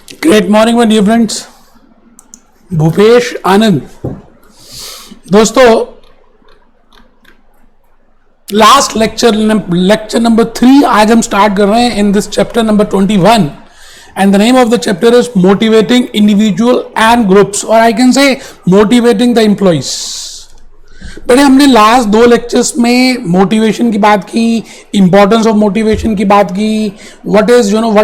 Great morning my dear friends, Bhupesh Anand. दोस्तों, last lecture number 3 आज हम स्टार्ट कर रहे हैं in this chapter number 21 and the name of the chapter is motivating individual and groups, और I can say motivating the employees. बड़े हमने last 2 lectures में मोटिवेशन की बात की, इंपॉर्टेंस ऑफ मोटिवेशन की बात की, what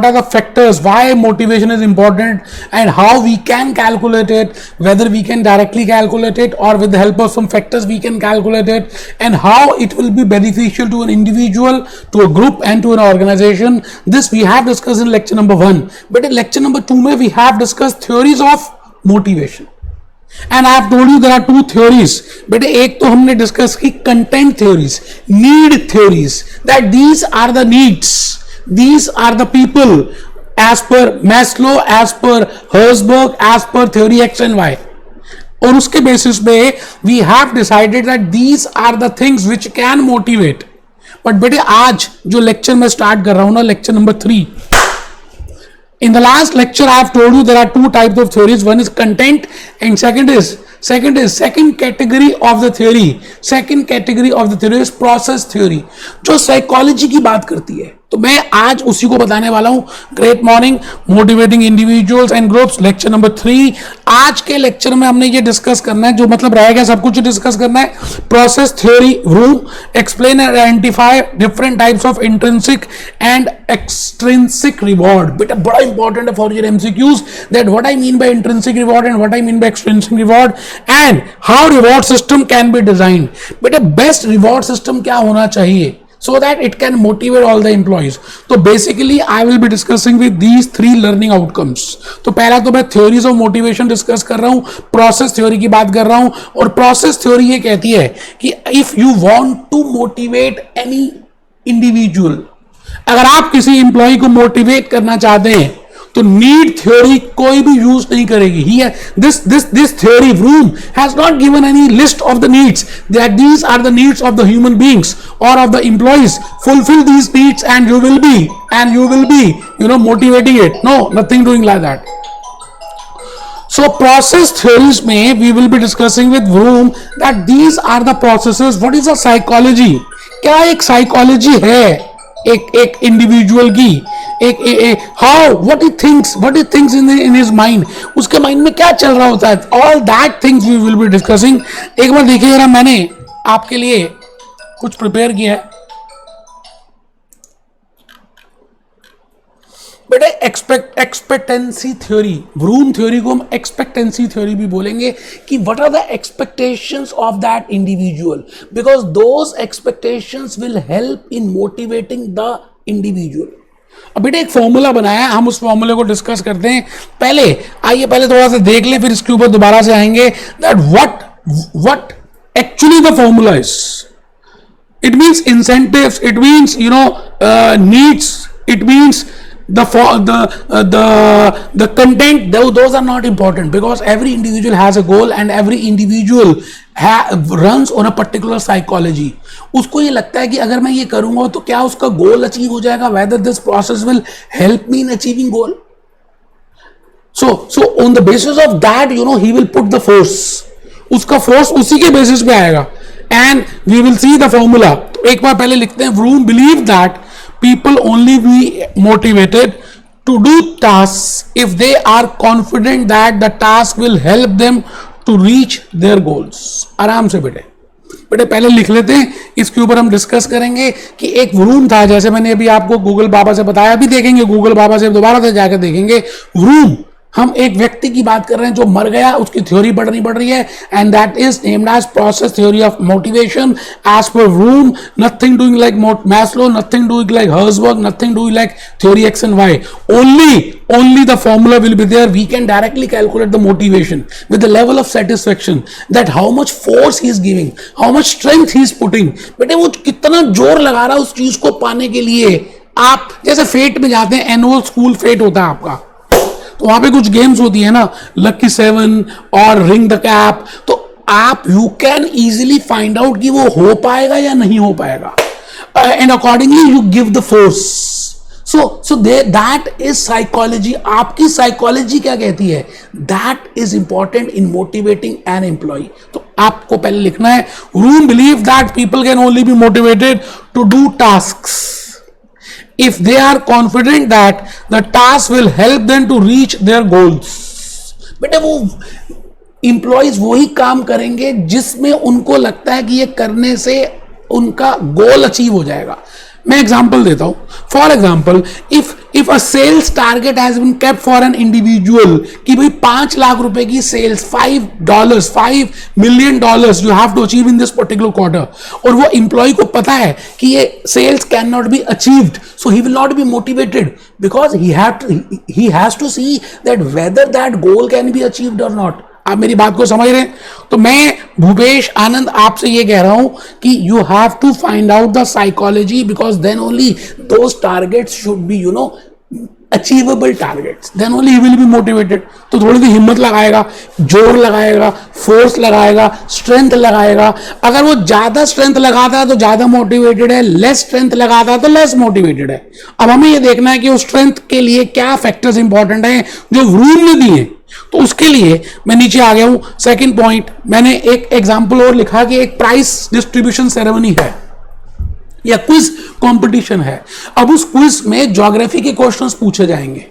are the factors why motivation is important and how we can calculate it, whether we can directly calculate it और with the help of some factors we can calculate it, and how it will be beneficial to an individual, to a group and to an organisation. This we have discuss in lecture number 1, but in lecture number 2 में we have discuss theories of motivation and I have told you there are 2 theories. बेटे एक तो हमने discuss की content theories, need theories, that these are the needs, these are the people as per Maslow, as per Herzberg, as per theory X and Y. और उसके basis पे we have decided that these are the things which can motivate. But बेटे आज जो lecture मैं start कर रहा हूं ना, lecture number 3, in the last lecture I have told you there are 2 types of theories. One is content and second category of the theory. Second category of the theory is process theory, जो psychology की बात करती है। तो मैं आज उसी को बताने वाला हूं। Great morning, motivating individuals and groups, lecture number 3। आज के लेक्चर में हमने ये डिस्कस करना है, जो मतलब रहेगा सब कुछ डिस्कस करना है। Process theory, room, explain and identify different types of intrinsic and extrinsic reward. बेटा बड़ा इंपॉर्टेंट है for your MCQs, that what I mean by intrinsic reward and what I mean by extrinsic reward and how reward system can be designed. बेटा best reward system क्या होना चाहिए so that it can motivate all the employees. तो basically I will be discussing with these 3 learning outcomes. तो पहला तो मैं theories of motivation discuss कर रहा हूं, process theory की बात कर रहा हूं, और process theory ये कहती है कि if you want to motivate any individual, अगर आप किसी employee को motivate करना चाहते हैं तो नीड थ्योरी कोई भी यूज नहीं करेगी। This theory Vroom has not given any list of the needs, that these are the needs of the human beings और of the employees. Fulfil these needs and you will be motivating it. No, nothing doing like that. So process theories में we will be discussing with Vroom that these are the processes. What is a psychology? क्या एक psychology है एक individual की, what he thinks in his mind, उसके mind में क्या चल रहा होता है, all that things we will be discussing. एक बार देखिए जरा, मैंने आपके लिए कुछ प्रिपेयर किया है। बेटा एक्सपेक्टेंसी थ्योरी, व्रूम थ्योरी को हम एक्सपेक्टेंसी थ्योरी भी बोलेंगे कि what are the expectations of that individual, because those expectations will help in motivating the individual. अब बेटा एक फॉर्मूला बनाया, हम उस फॉर्मूले को डिस्कस करते हैं। पहले थोड़ा सा देख ले, फिर इसके ऊपर दोबारा से आएंगे। That what actually the formula is, it means incentives, it means needs, it means the content, those are not important, because every individual has a goal and every individual runs on a particular psychology. उसको ये लगता है कि अगर मैं ये करूंगा तो क्या उसका गोल अचीव हो जाएगा, whether this process will help me in achieving goal. So on the basis of that, he will put the force. उसका फोर्स उसी के बेसिस पे आएगा, and we will see the formula. तो एक बार पहले लिखते हैं, Vroom believe that people only be motivated to do tasks if they are confident that the task will help them to reach their goals. आराम से बेटे पहले लिख लेते हैं, इसके ऊपर हम डिस्कस करेंगे कि एक व्रूम था, जैसे मैंने अभी आपको गूगल बाबा से बताया, अभी देखेंगे गूगल बाबा से दोबारा से जाकर देखेंगे। व्रूम, हम एक व्यक्ति की बात कर रहे हैं जो मर गया, उसकी थ्योरी पढ़ रही है, and that is named as process theory of motivation as per Vroom. Nothing doing like Maslow, nothing doing like Herzberg, nothing doing like theory X and Y. Only the formula will be there. We can directly calculate the motivation with the level of satisfaction, that how much force he is giving, how much strength he is putting. बेटे वो कितना जोर लगा रहा है उस चीज को पाने के लिए। आप जैसे फेट में जाते हैं, एनुअल स्कूल फेट होता है आपका, तो वहां पे कुछ गेम्स होती है ना, लकी 7 और रिंग द कैप, तो आप you can easily find out कि वो हो पाएगा या नहीं हो पाएगा, and accordingly you give the force. So that is psychology. आपकी साइकोलॉजी क्या कहती है, that is important in motivating an employ. तो आपको पहले लिखना है, Vroom believe that people can only be motivated to do tasks if they are confident that the task will help them to reach their goals. बेटे वो employees वही काम करेंगे जिसमें उनको लगता है कि ये करने से उनका गोल अचीव हो जाएगा. मैं एग्जांपल देता हूं. For example, if a sales target has been kept for an individual कि भाई 5 लाख रुपए की sales, $5 million you have to achieve in this particular quarter, और वो इंप्लॉय को पता है कि ये sales can not be achieved, so he will not be motivated because he has to see that whether that goal can be achieved और not. आप मेरी बात को समझ रहे हैं? तो मैं भूपेश आनंद आपसे ये कह रहा हूं कि you have to find out the psychology, because then only those targets should be achievable targets, then only he will be motivated. तो थोड़ी सी हिम्मत लगाएगा, जोर लगाएगा, फोर्स लगाएगा, स्ट्रेंथ लगाएगा. अगर वो ज्यादा स्ट्रेंथ लगाता है तो ज्यादा मोटिवेटेड है, लेस स्ट्रेंथ लगाता है तो लेस मोटिवेटेड है. अब हमें ये देखना है कि उस स्ट्रेंथ के लिए क्या फैक्टर्स इंपॉर्टेंट हैं जो व्रूम ने दिए. तो उसके लिए मैं नीचे आ गया हूं. सेकंड पॉइंट, मैंने एक एग्जांपल और लिखा कि एक प्राइस डिस्ट्रीब्यूशन सेरेमनी है या क्विज कंपटीशन है. अब उस क्विज में ज्योग्राफी के क्वेश्चंस पूछे जाएंगे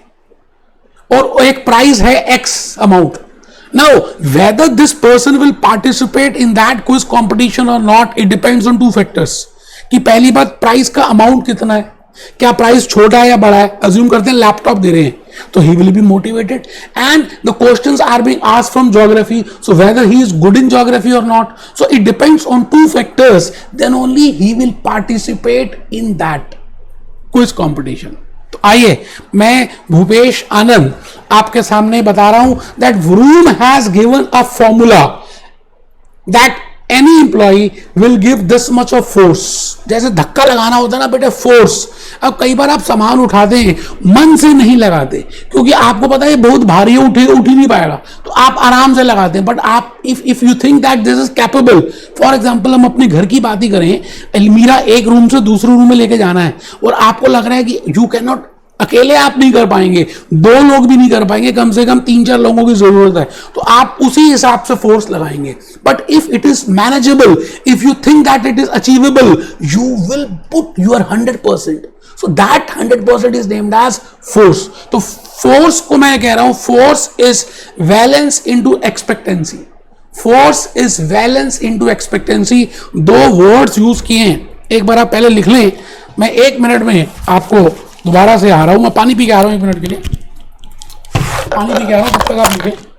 और एक प्राइज है X amount. Now whether this person will participate in that quiz competition और not, it depends on 2 factors. कि पहली बात, प्राइस का अमाउंट कितना है, क्या प्राइस छोटा है या बड़ा है. अज्यूम करते हैं लैपटॉप दे रहे हैं, तो he will be motivated, and the questions are being asked from geography, so whether he is good in geography or not, so it depends on 2 factors, then only he will participate in that quiz competition. तो आइए मैं भूपेश आनंद आपके सामने बता रहा हूं that Vroom has given a formula that any employee will give this much of force. जैसे धक्का लगाना होता है ना बेटे, फोर्स. अब कई बार आप सामान उठाते हैं, मन से नहीं लगाते क्योंकि आपको पता है बहुत भारी है, उठ ही नहीं पाएगा, तो आप आराम से लगाते हैं. बट आप if you think that this is capable, for example हम अपने घर की बात ही करें, अलमीरा एक रूम से दूसरे रूम में लेके जाना है और आपको लग रहा है कि यू कैन नॉट, अकेले आप नहीं कर पाएंगे, 2 लोग भी नहीं कर पाएंगे, कम से कम 3-4 लोगों की जरूरत है, तो आप उसी हिसाब से फोर्स लगाएंगे. But if it is manageable, if you think that it is achievable, you will put your 100%. So that 100% is named as force. तो फोर्स को मैं कह रहा हूं, force is valence into expectancy. Force is valence into expectancy. 2 words use किए हैं, एक बार आप पहले लिख लें. मैं 1 मिनट में आपको दोबारा से आ रहा हूं. मैं पानी पी के आ रहा हूं, 1 मिनट के लिए पानी पी के आ रहा हूं, तब तक आप लिखें.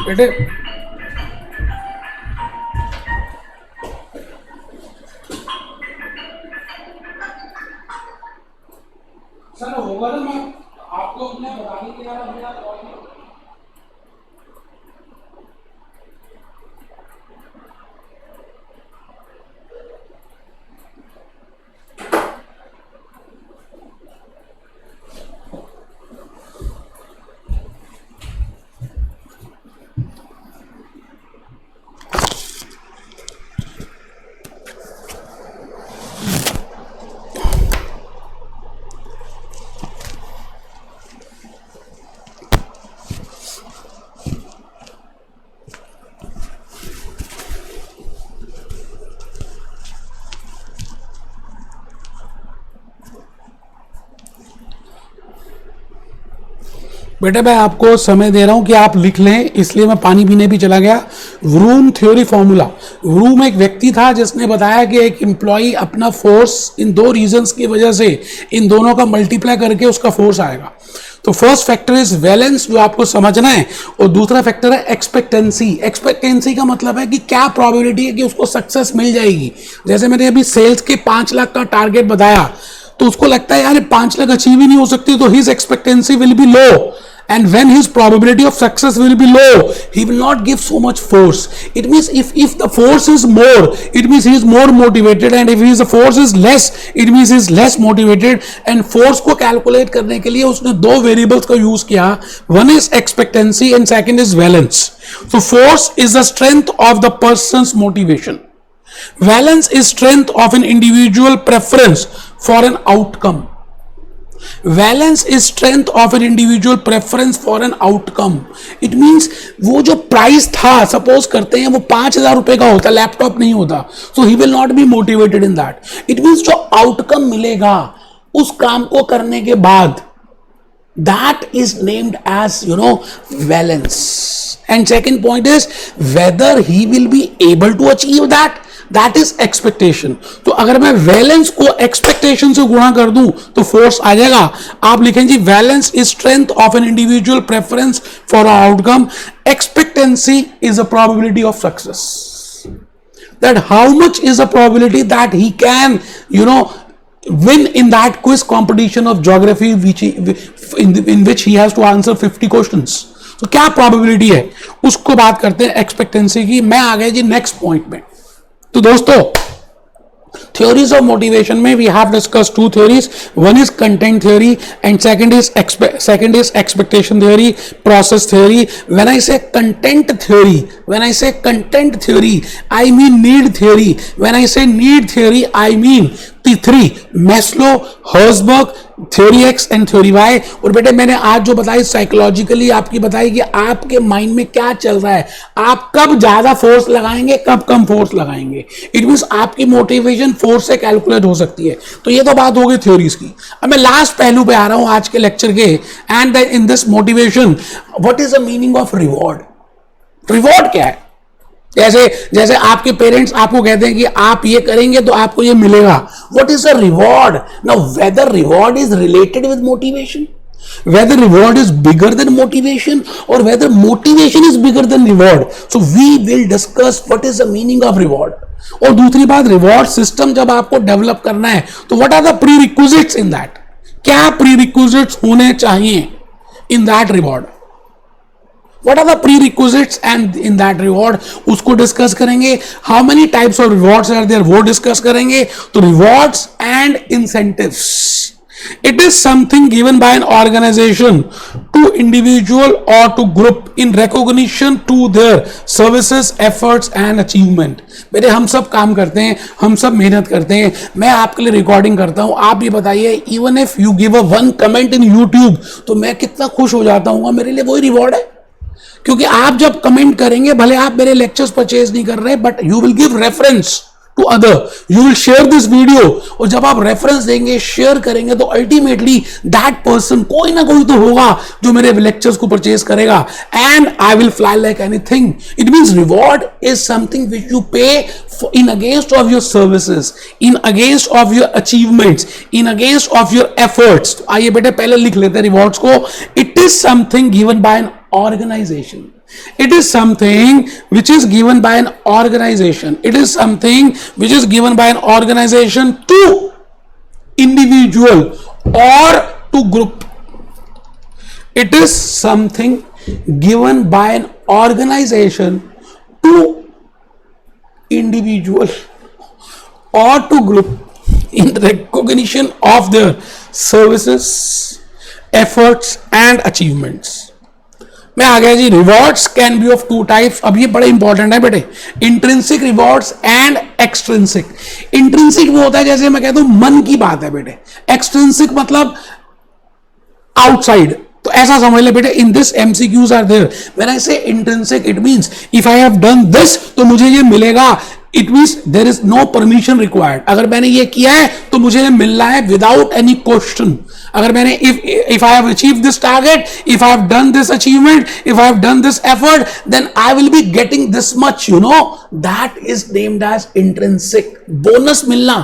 बेटे सर होगा ना, मैं आपको अपने बताने के लिए अभी आप बेटा मैं आपको समय दे रहा हूं कि आप लिख लें, इसलिए मैं पानी पीने भी चला गया। Vroom theory formula. व्रूम एक व्यक्ति था जिसने बताया कि एक एम्प्लॉय अपना फोर्स इन दो रीजंस की वजह से इन दोनों का मल्टीप्लाई करके उसका फोर्स आएगा। तो फर्स्ट फैक्टर इज वैलेंस, जो आपको समझना है, और दूसरा फैक्टर है एक्सपेक्टेंसी। एक्सपेक्टेंसी का मतलब है कि क्या प्रोबेबिलिटी है कि उसको सक्सेस मिल जाएगी। जैसे मैंने अभी सेल्स के 5 लाख का टारगेट बताया, तो उसको लगता है यार 5 लाख अचीव ही नहीं हो सकती, तो his expectancy will be low, and when his probability of success will be low, he will not give so much force. It means if the force is more, it means he is more motivated, and if his force is less, it means he is less motivated. And force को calculate करने के लिए उसने दो variables का use किया, one is expectancy and second is valence. So force is the strength of the person's motivation. Valence is strength of an individual preference for an outcome. Valence is strength of an individual preference for an outcome. It means वो जो price था, suppose करते हैं वो 5,000 रुपए का होता, laptop नहीं होता, so he will not be motivated in that. It means जो आउटकम मिलेगा उस काम को करने के बाद, that is named as valence. And second point is whether he will be able to achieve that is expectation. तो अगर मैं वैलेंस को एक्सपेक्टेशन से गुणा कर दूं तो फोर्स आ जाएगा। आप लिखें जी valence is strength of an individual preference for outcome, expectancy is a probability of success, that how much is the probability that he can win in that quiz competition of geography in which he has to answer 50 questions. तो क्या probability है उसको बात करते हैं expectancy की। मैं आ गया जी नेक्स्ट पॉइंट में। तो दोस्तों theories of motivation में we have discussed two theories. One is content theory and second is expectation theory, process theory. When I say content theory, I mean need theory. When I say need theory, I mean the three: Maslow, Herzberg, theory X and theory Y. और बेटे मैंने आज जो बताई psychologically आपकी बताई कि आपके माइंड में क्या चल रहा है, आप कब ज्यादा फोर्स लगाएंगे, कब कम फोर्स लगाएंगे। इट मींस आपकी मोटिवेशन फोर्स से कैलकुलेट हो सकती है। तो ये तो बात हो गई थ्योरीज की। अब मैं लास्ट पहलू पे आ रहा हूं आज के लेक्चर के। And in this motivation what is the meaning of reward. Reward क्या है? जैसे आपके पेरेंट्स आपको कहते हैं कि आप ये करेंगे तो आपको ये मिलेगा। What is a reward? Now whether reward is related with motivation, whether reward is bigger than motivation or whether motivation is bigger than reward. So we will discuss what is the meaning of reward. और दूसरी बात, reward system जब आपको develop करना है तो what are the prerequisites in that? क्या prerequisites होने चाहिए in that reward? What are the prerequisites and in that reward? उसको डिस्कस करेंगे। How many types of rewards are there? वो डिस्कस करेंगे। तो rewards and incentives. It is something given by an organization to individual or to group in recognition to their services, efforts and achievement. मेरे हम सब काम करते हैं, हम सब मेहनत करते हैं। मैं आपके लिए रिकॉर्डिंग करता हूं, आप ये बताइए even if you give a one comment in YouTube तो मैं कितना खुश हो जाता हूँ, मेरे लिए वही रिवॉर्ड है। क्योंकि आप जब कमेंट करेंगे, भले आप मेरे लेक्चर्स परचेज नहीं कर रहे, but you will give reference to other, you will share this video. और जब आप रेफरेंस देंगे, शेयर करेंगे, तो अल्टीमेटली दैट पर्सन कोई ना कोई तो होगा जो मेरे लेक्चर्स को परचेज करेगा। And I will fly like anything. It means reward is something which you पे in against of your services, in against of your achievements, in against of your efforts. आइए बेटे पहले लिख लेते हैं रिवॉर्ड्स को। It is something given by an organization. It is something which is given by an organization. It is something which is given by an organization to individual or to group. It is something given by an organization to individual or to group in recognition of their services, efforts and achievements. मैं आ गया जी. Rewards can be of two types. अब ये बड़े important है बेटे. Intrinsic rewards and extrinsic. Intrinsic वो होता है जैसे मैं कहता हूं मन की बात है बेटे. एक्सट्रिंसिक मतलब आउटसाइड. तो ऐसा समझ ले बेटे. In this MCQs are there. When I say intrinsic it means if I have done this तो मुझे ये मिलेगा. It means there is no permission required. अगर मैंने ये किया है तो मुझे ये मिल रहा है विदाउट एनी क्वेश्चन. अगर मैंने if I have achieved this target, if I have done this achievement, if I have done this effort, then I will be getting this much, you know. That is named as intrinsic. Bonus मिलना,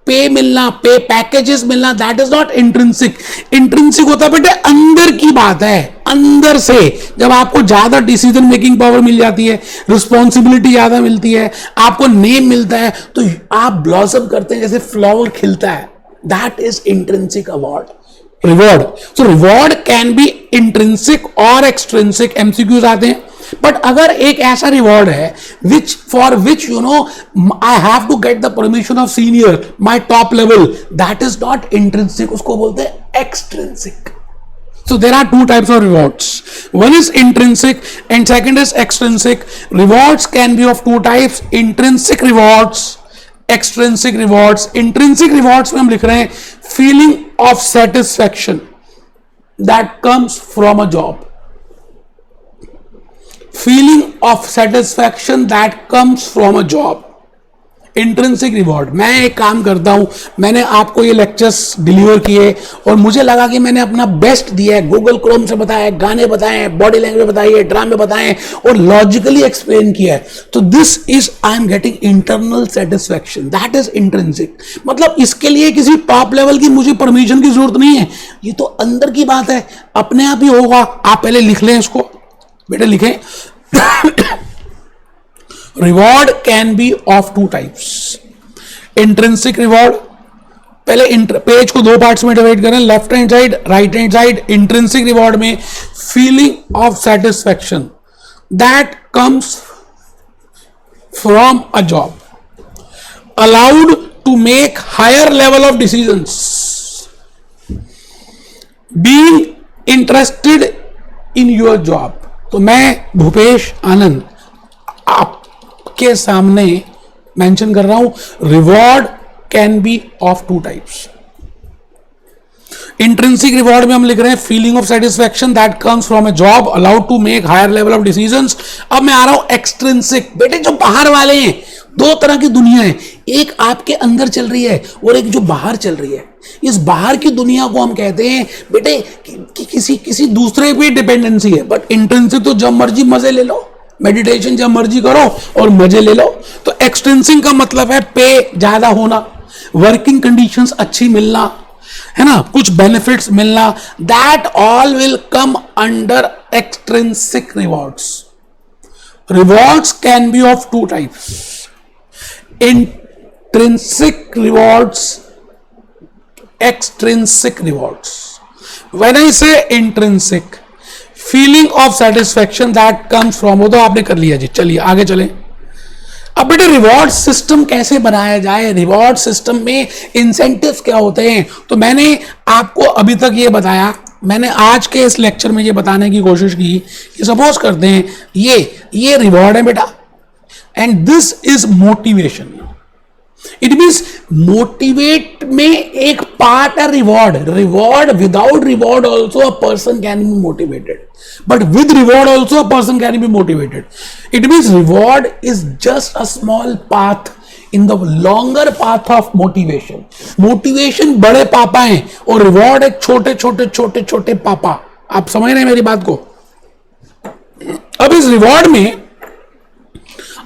पे मिलना, पे packages मिलना, that is not intrinsic. Intrinsic होता है बेटे अंदर की बात है. अंदर से जब आपको ज्यादा डिसीजन मेकिंग पावर मिल जाती है, रिस्पॉन्सिबिलिटी ज्यादा मिलती है, आपको नेम मिलता है, तो आप ब्लॉसम करते हैं जैसे फ्लावर खिलता है. That is intrinsic reward. So reward can be intrinsic or extrinsic. MCQs आते हैं. But अगर एक ऐसा रिवॉर्ड है for which you know I have to get the permission of senior, my top level, that is not intrinsic. उसको बोलते हैं extrinsic. So there are two types of rewards. One is intrinsic and second is extrinsic. Rewards can be of two types. Intrinsic rewards, extrinsic rewards. Intrinsic rewards में हम लिख रहे हैं feeling of satisfaction that comes from a job. Feeling of satisfaction that comes from a job. Intrinsic reward. मैं एक काम करता हूं, मैंने आपको ये लेक्चर्स डिलीवर किए और मुझे लगा कि मैंने अपना बेस्ट दिया है. गूगल क्रोम से बताया, गाने बताए, बॉडी लैंग्वेज बताई है, ड्रामे बताए और लॉजिकली एक्सप्लेन किया है. तो this is I am getting internal satisfaction. That is intrinsic. मतलब इसके लिए किसी टॉप लेवल की मुझे परमिशन की जरूरत नहीं है. ये तो अंदर की बात है, अपने आप ही होगा. आप पहले लिख लें इसको बेटे, लिखें. Reward can be of two types. Intrinsic reward, पहले पेज को दो पार्ट्स में डिवाइड करें, left hand side, right hand side. Intrinsic reward में feeling of satisfaction that comes from a job, allowed to make higher level of decisions, being interested in your job. तो मैं भूपेश आनंद आपके सामने mention कर रहा हूं, reward can be of two types. Intrinsic reward में हम लिख रहे हैं feeling of satisfaction that comes from a job, allowed to make higher level of decisions. अब मैं आ रहा हूं एक्सट्रिंसिक. बेटे जो बाहर वाले हैं, दो तरह की दुनिया है. एक आपके अंदर चल रही है और एक जो बाहर चल रही है. इस बाहर की दुनिया को हम कहते हैं बेटे कि किसी दूसरे पे डिपेंडेंसी है. बट इंट्रिंसिक तो जब मर्जी मजे ले लो, मेडिटेशन जब मर्जी करो और मजे ले लो. तो एक्सट्रिंसिक का मतलब है पे ज्यादा होना, वर्किंग कंडीशंस अच्छी मिलना, है ना, कुछ बेनिफिट्स मिलना. That all will come under extrinsic rewards. Rewards can be of two types. Intrinsic rewards, extrinsic rewards. When I say intrinsic, feeling of satisfaction that comes from, वो तो आपने कर लिया जी. चलिए आगे चलें. अब बेटे रिवॉर्ड सिस्टम कैसे बनाया जाए, रिवॉर्ड सिस्टम में इंसेंटिव्स क्या होते हैं. तो मैंने आपको अभी तक ये बताया, मैंने आज के इस लेक्चर में ये बताने की कोशिश की कि सपोज करते हैं ये रिवॉर्ड है बेटा, and this is motivation. It means motivate में एक पार्ट है reward. Reward, without reward also a person can be motivated, but with reward also a person can be motivated. It means reward is just a small path in the longer path of motivation. Motivation बड़े पापा हैं और reward एक छोटे छोटे छोटे छोटे पापा. आप समझ रहे हैं मेरी बात को. अब इस रिवॉर्ड में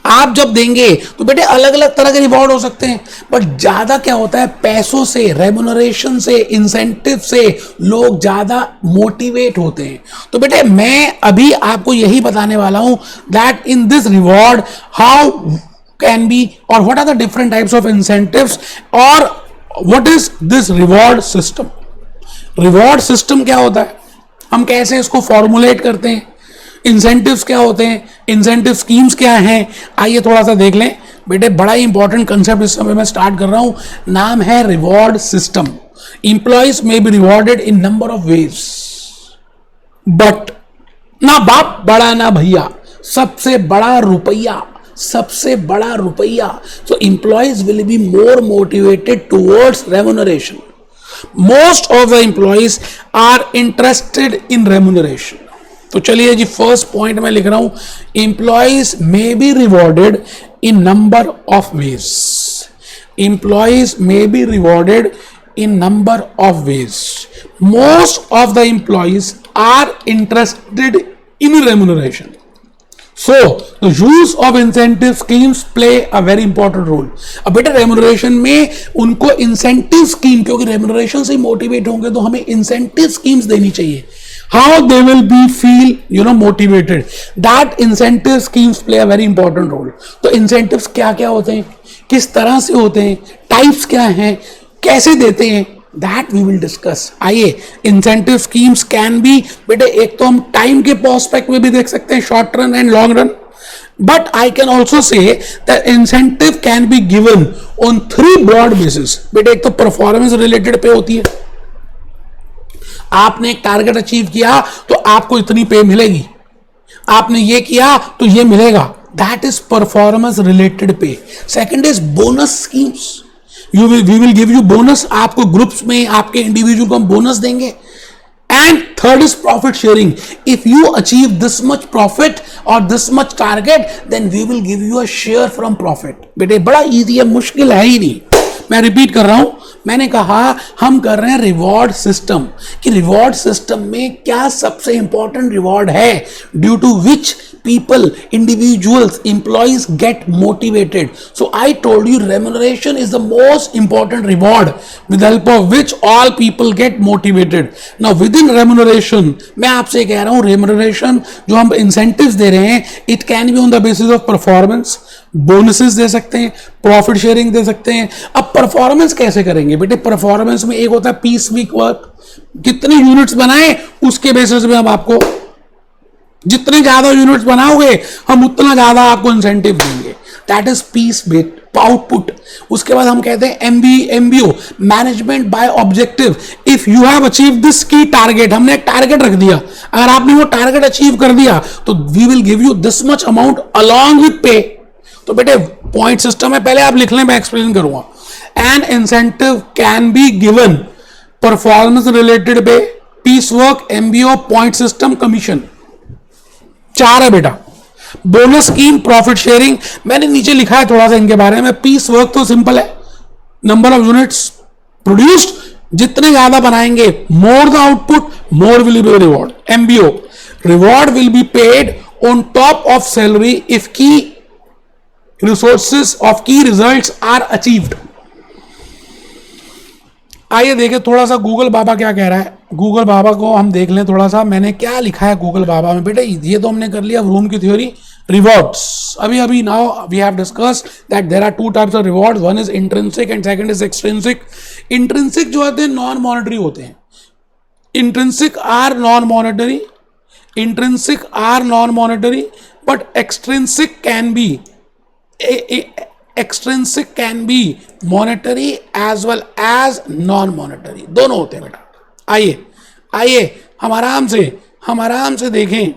आप जब देंगे तो बेटे अलग अलग तरह के रिवॉर्ड हो सकते हैं, बट ज्यादा क्या होता है, पैसों से, रेम्युनरेशन से, इंसेंटिव से लोग ज्यादा मोटिवेट होते हैं। तो बेटे मैं अभी आपको यही बताने वाला हूं that in this reward how can be और what are the different types of incentives और what is this reward system. Reward system क्या होता है, हम कैसे इसको फॉर्मुलेट करते हैं, इंसेंटिव्स क्या होते हैं, इंसेंटिव स्कीम्स क्या हैं, आइए थोड़ा सा देख लें। बेटे बड़ा ही इंपॉर्टेंट कंसेप्ट इस समय मैं स्टार्ट कर रहा हूं, नाम है रिवॉर्ड सिस्टम। इंप्लॉइज में B rewarded in number of veg, but ना बाप बड़ा ना भैया, सबसे बड़ा रुपया, सबसे बड़ा रुपया। So employees will be more motivated towards remuneration. Most of the employees are interested in remuneration. तो चलिए जी, फर्स्ट पॉइंट मैं लिख रहा हूं, employees may be rewarded in number of wage. Employees may be rewarded in number of ways. Most of the employees are interested in remuneration. So the use of incentive schemes play a very important role. अब बेटा remuneration में उनको incentive scheme, क्योंकि remuneration से motivate होंगे तो हमें incentive schemes देनी चाहिए। How they will be feel motivated. That incentive schemes play a very important role. तो incentives क्या क्या होते हैं, किस तरह से होते हैं, टाइप्स क्या हैं, कैसे देते हैं, दैट वी विल डिस्कस। आइए, इंसेंटिव स्कीम्स कैन बी, बेटे एक तो हम टाइम के प्रोस्पेक्ट में भी देख सकते हैं, short run and long run, but I can also say that incentive can be given on 3 broad basis. बेटे एक तो परफॉर्मेंस रिलेटेड पे होती है, आपने एक टारगेट अचीव किया तो आपको इतनी पे मिलेगी, आपने ये किया तो ये मिलेगा, that is performance related pay. Second is bonus schemes, we will give you bonus, आपको ग्रुप्स में, आपके इंडिविजुअल को हम बोनस देंगे। And third is profit sharing, if you achieve this much profit और this much target then we will give you a share from profit. बेटे बड़ा easy है, मुश्किल है ही नहीं। मैं रिपीट कर रहा हूं, मैंने कहा हम कर रहे हैं रिवॉर्ड सिस्टम, कि रिवॉर्ड सिस्टम में क्या सबसे इंपॉर्टेंट रिवॉर्ड है due to which people, individuals, employees get motivated. So I told you remuneration is the most important reward with the help of which all people get motivated. Now within remuneration, मैं आपसे कह रहा हूं remuneration जो हम incentives दे रहे हैं, it can be on the basis of performance, bonuses दे सकते हैं, प्रॉफिट शेयरिंग दे सकते हैं। अब परफॉर्मेंस कैसे करेंगे बेटे, परफॉर्मेंस में एक होता है पीस वीक वर्क, कितने यूनिट्स बनाए उसके बेसिस में हम आपको, जितने ज्यादा यूनिट्स बनाओगे हम उतना ज्यादा आपको इंसेंटिव देंगे, that is peace based output. उसके बाद हम कहते हैं MBO, management by objective. If you have achieve this key target, हमने एक टारगेट रख दिया, अगर आपने वो टारगेट अचीव कर दिया तो we will give you this much amount along with pay. तो बेटे पॉइंट सिस्टम है, पहले आप लिख लें, मैं एक्सप्लेन करूंगा। An incentive can be given performance related pay, piece work, MBO, point system, commission, 4 है बेटा। बोनस स्कीम, प्रॉफिट शेयरिंग, मैंने नीचे लिखा है थोड़ा सा इनके बारे में। पीस वर्क तो सिंपल है, नंबर ऑफ यूनिट्स प्रोड्यूस्ड, जितने ज्यादा बनाएंगे more the output more will be reward. MBO, reward will be paid on top of salary if की रिसोर्सेस ऑफ की रिजल्ट्स आर अचीव्ड। आइए देखें थोड़ा सा गूगल बाबा क्या कह रहा है। गूगल बाबा को हम देख लें थोड़ा सा, मैंने क्या लिखा है गूगल बाबा में। बेटे ये तो हमने कर लिया रूम की थ्योरी, रिवॉर्ड्स। अभी now we have discussed that there are 2 types of rewards, one is intrinsic and second is extrinsic. Intrinsic जो होते हैं नॉन मॉनेटरी होते हैं, intrinsic are non monetary, intrinsic are non monetary, but extrinsic can be extrinsic can be monetary as well as non monetary, दोनों होते हैं बेटा। आइए हम आराम से देखें।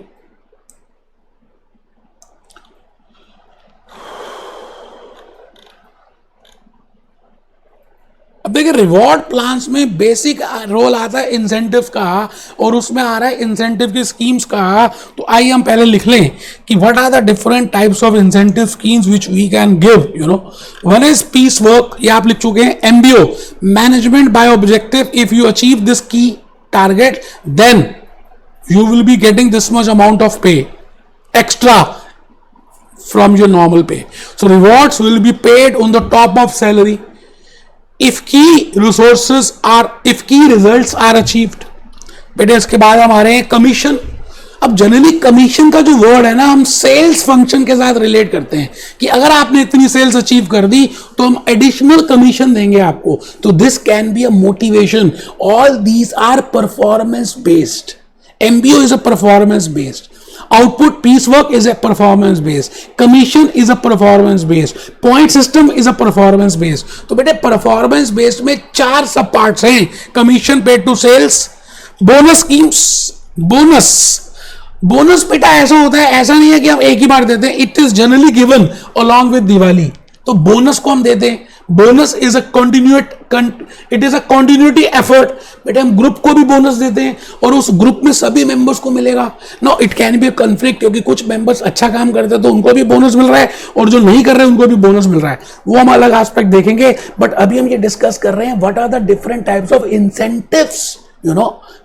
अब देखिए रिवॉर्ड प्लान्स में बेसिक रोल आता है इंसेंटिव का, और उसमें आ रहा है इंसेंटिव की स्कीम्स का। तो आइए हम पहले लिख लें कि what are the different types of incentive schemes which we can give, one is piece work, ये आप लिख चुके हैं। MBO, management by objective, if you achieve this key target then you will be getting this much amount of pay extra from your normal pay. So rewards will be paid on the top of salary if key results are achieved. बेटे इसके बाद हमारे हैं commission. अब generally commission का जो word है ना, हम सेल्स फंक्शन के साथ रिलेट करते हैं कि अगर आपने इतनी सेल्स अचीव कर दी तो हम एडिशनल कमीशन देंगे आपको. तो this can be a motivation. All these are performance based. MBO is a performance based. Output piecework is a performance based. Commission is a performance based. Point system is a performance based. तो बेटे performance based में 4 सब parts हैं. Commission paid to sales, bonus schemes, bonus बेटा ऐसा होता है, ऐसा नहीं है कि हम एक ही बार देते हैं. It is generally given along with Diwali. तो बोनस को हम देते हैं. Bonus is a continuity effort. बेटा हम ग्रुप को भी बोनस देते हैं और उस ग्रुप में सभी मेंबर्स को मिलेगा. No, it can be a conflict, क्योंकि कुछ मेंबर्स अच्छा काम करते हैं तो उनको भी बोनस मिल रहा है और जो नहीं कर रहे हैं उनको भी बोनस मिल रहा है. वो हम अलग एस्पेक्ट देखेंगे. बट अभी हम ये डिस्कस कर रहे हैं what are the different types of incentives.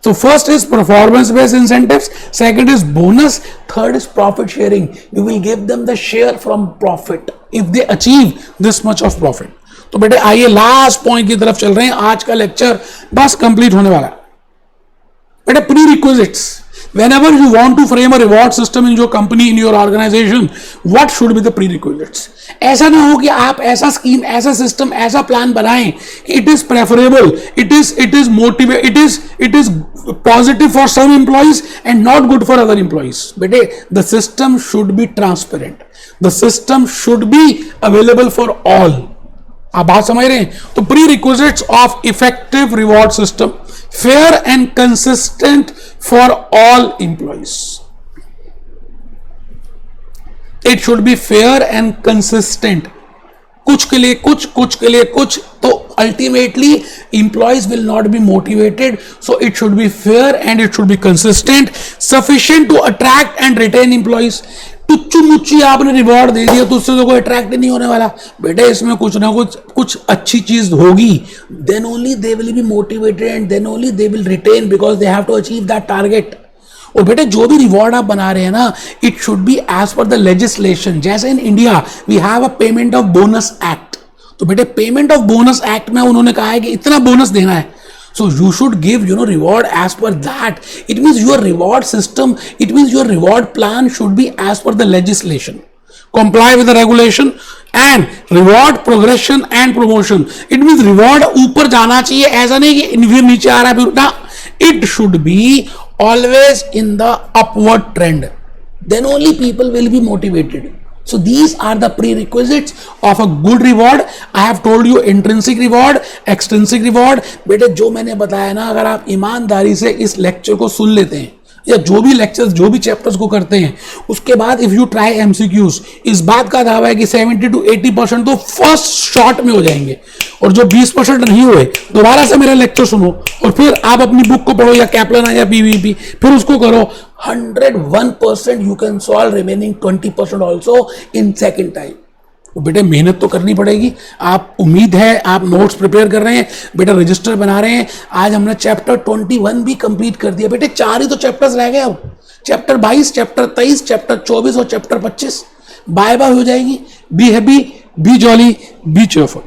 So first is performance based incentives, second is bonus, third is profit sharing. You will give them the share from profit if they achieve this much of profit. तो बेटे आइए last point की तरफ चल रहे हैं. आज का लेक्चर बस कंप्लीट होने वाला है. बेटे pre requisites. Whenever you want to frame a reward system in your company, in your organization, what should be the prerequisites? ऐसा ना हो कि आप ऐसा स्कीम, ऐसा सिस्टम, ऐसा प्लान बनाएं कि it is preferable, it is motivate, it is positive for some employees and not good for other employees. बेटे the system should be transparent. The system should be available for all. आप बात समझ रहे हैं? तो prerequisites of effective reward system, fair and consistent for all employees. It should be fair and consistent. कुछ के लिए कुछ, कुछ के लिए कुछ, तो ultimately employees will not be motivated. So it should be fair and it should be consistent, sufficient to attract and retain employees. टुच्चू मुच्ची आपने रिवॉर्ड दे दिया तो उससे तो कोई अट्रैक्ट नहीं होने वाला. बेटे इसमें कुछ ना कुछ अच्छी चीज होगी. Then only they will be motivated and then only they will retain because they have to achieve that target. और बेटे जो भी रिवॉर्ड आप बना रहे हैं ना, it should be as per the legislation. जैसे in India we have a payment of bonus act. तो बेटे पेमेंट ऑफ बोनस एक्ट में उन्होंने कहा है कि इतना बोनस देना है. So you should give, reward as per that. It means your reward system, it means your reward plan should be as per the legislation. Comply with the regulation and reward progression and promotion. It means reward ऊपर जाना चाहिए. ऐसा नहीं कि फिर नीचे आ रहा है फिर ना. It should be always in the upward trend. Then only people will be motivated. So these are the prerequisites of a good reward. I have told you intrinsic reward, extrinsic reward. बेटे जो मैंने बताया ना, अगर आप ईमानदारी से इस लेक्चर को सुन लेते हैं या जो भी लेक्चर्स, जो भी चैप्टर्स को करते हैं, उसके बाद इफ यू ट्राई MCQs, इस बात का दावा है कि 70 to 80% तो फर्स्ट शॉट में हो जाएंगे. और जो 20% नहीं हुए, दोबारा से मेरा लेक्चर सुनो और फिर आप अपनी बुक को पढ़ो या कैप्लन या PVP, फिर उसको करो. 101% you can solve, remaining 20% also in second time. तो बेटे मेहनत तो करनी पड़ेगी. आप उम्मीद है आप नोट्स प्रिपेयर कर रहे हैं, बेटा रजिस्टर बना रहे हैं. आज हमने चैप्टर 21 भी कंप्लीट कर दिया. बेटे 4 ही तो चैप्टर्स रह गए. अब चैप्टर 22, चैप्टर 23, चैप्टर 24 और चैप्टर 25 बाय बाय हो जाएगी. Be happy, B jolly, B cheerful.